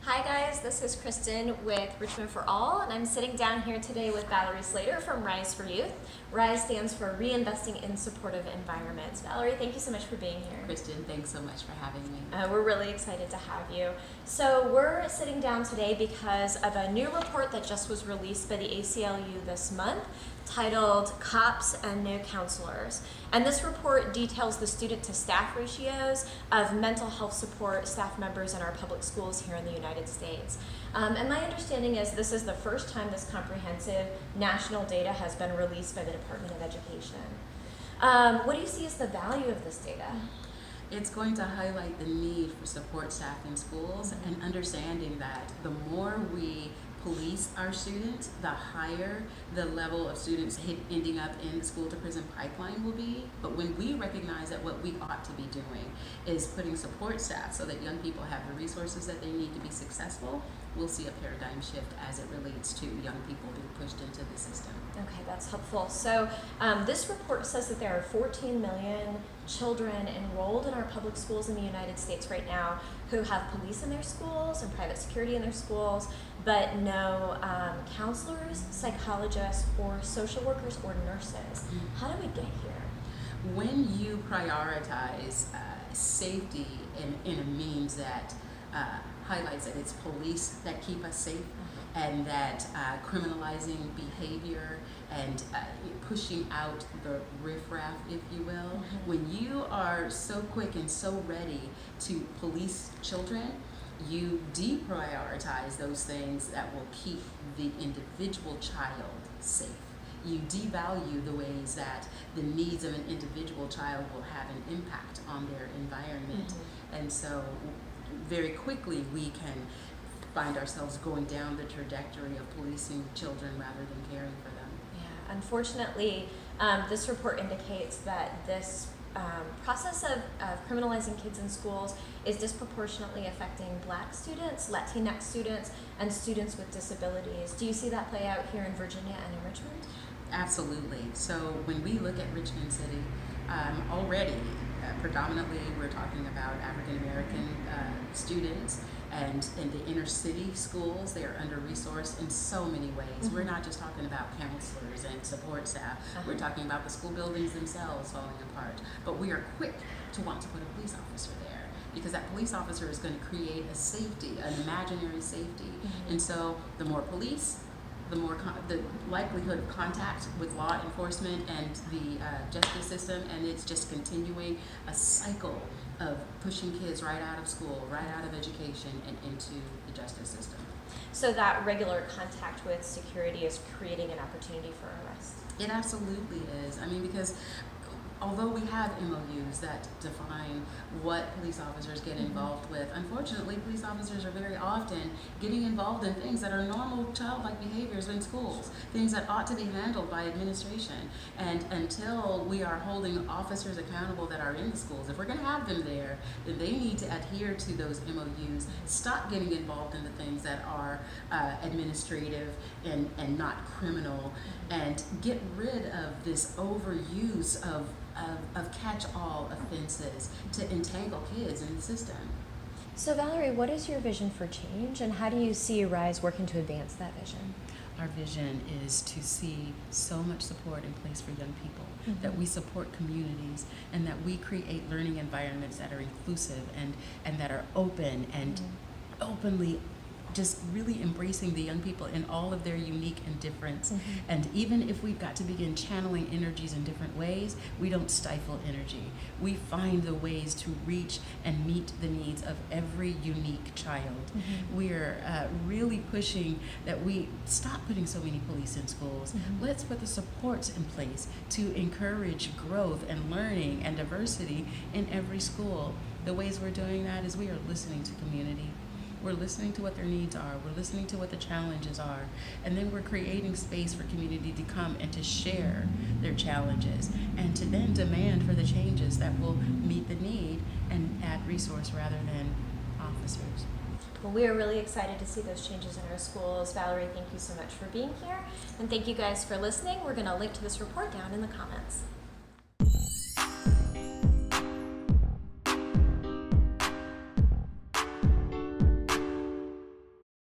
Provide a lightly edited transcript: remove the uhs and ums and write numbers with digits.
Hi guys, this is Kristen with Richmond for All, and I'm sitting down here today with Valerie Slater from RISE for Youth. RISE stands for Reinvesting in Supportive Environments. Valerie, thank you so much for being here. Kristen, thanks so much for having me. We're really excited to have you. So we're sitting down today because of a new report that just was released by the ACLU this month titled Cops and No Counselors. And this report details the student to staff ratios of mental health support staff members in our public schools here in the United States. And my understanding is this is the first time this comprehensive national data has been released by the Department of Education. What do you see as the value of this data? It's going to highlight the need for support staff in schools and understanding that the more we police our students, the higher the level of students ending up in the school to prison pipeline will be. But when we recognize that what we ought to be doing is putting support staff so that young people have the resources that they need to be successful, we'll see a paradigm shift as it relates to young people being pushed into the system. Okay, that's helpful. So this report says that there are 14 million children enrolled in our public schools in the United States right now who have police in their schools and private security in their schools, but no counselors, psychologists, or social workers or nurses. How do we get here? When you prioritize safety in a means that highlights that it's police that keep us safe, and that criminalizing behavior and pushing out the riffraff, if you will, when you are so quick and so ready to police children, you deprioritize those things that will keep the individual child safe. You devalue the ways that the needs of an individual child will have an impact on their environment. And so very quickly we can find ourselves going down the trajectory of policing children rather than caring for them. Yeah, unfortunately, this report indicates that this process of criminalizing kids in schools is disproportionately affecting Black students, Latinx students, and students with disabilities. Do you see that play out here in Virginia and in Richmond? Absolutely. So when we look at Richmond City, already predominantly we're talking about African American students, and in the inner city schools they are under-resourced in so many ways. We're not just talking about counselors and support staff, we're talking about the school buildings themselves falling apart. But we are quick to want to put a police officer there, because that police officer is going to create a safety, an imaginary safety. And so the more police, the more the likelihood of contact with law enforcement and the justice system, and it's just continuing a cycle of pushing kids right out of school, right out of education, and into the justice system. So that regular contact with security is creating an opportunity for arrest? It absolutely is. I mean, because although we have MOUs that define what police officers get involved with, unfortunately, police officers are very often getting involved in things that are normal childlike behaviors in schools, things that ought to be handled by administration. And until we are holding officers accountable that are in the schools, if we're going to have them there, then they need to adhere to those MOUs, stop getting involved in the things that are administrative and not criminal, and get rid of this overuse of catch-all offenses to entangle kids in the system. So Valerie, what is your vision for change, and how do you see RISE working to advance that vision? Our vision is to see so much support in place for young people, that we support communities, and that we create learning environments that are inclusive and that are open and openly just really embracing the young people in all of their unique and difference. And even if we've got to begin channeling energies in different ways, we don't stifle energy. We find the ways to reach and meet the needs of every unique child. We're really pushing that we stop putting so many police in schools. Let's put the supports in place to encourage growth and learning and diversity in every school. The ways we're doing that is we are listening to community. We're listening to what their needs are. We're listening to what the challenges are. And then we're creating space for community to come and to share their challenges and to then demand for the changes that will meet the need and add resource rather than officers. Well, we are really excited to see those changes in our schools. Valerie, thank you so much for being here. And thank you guys for listening. We're going to link to this report down in the comments.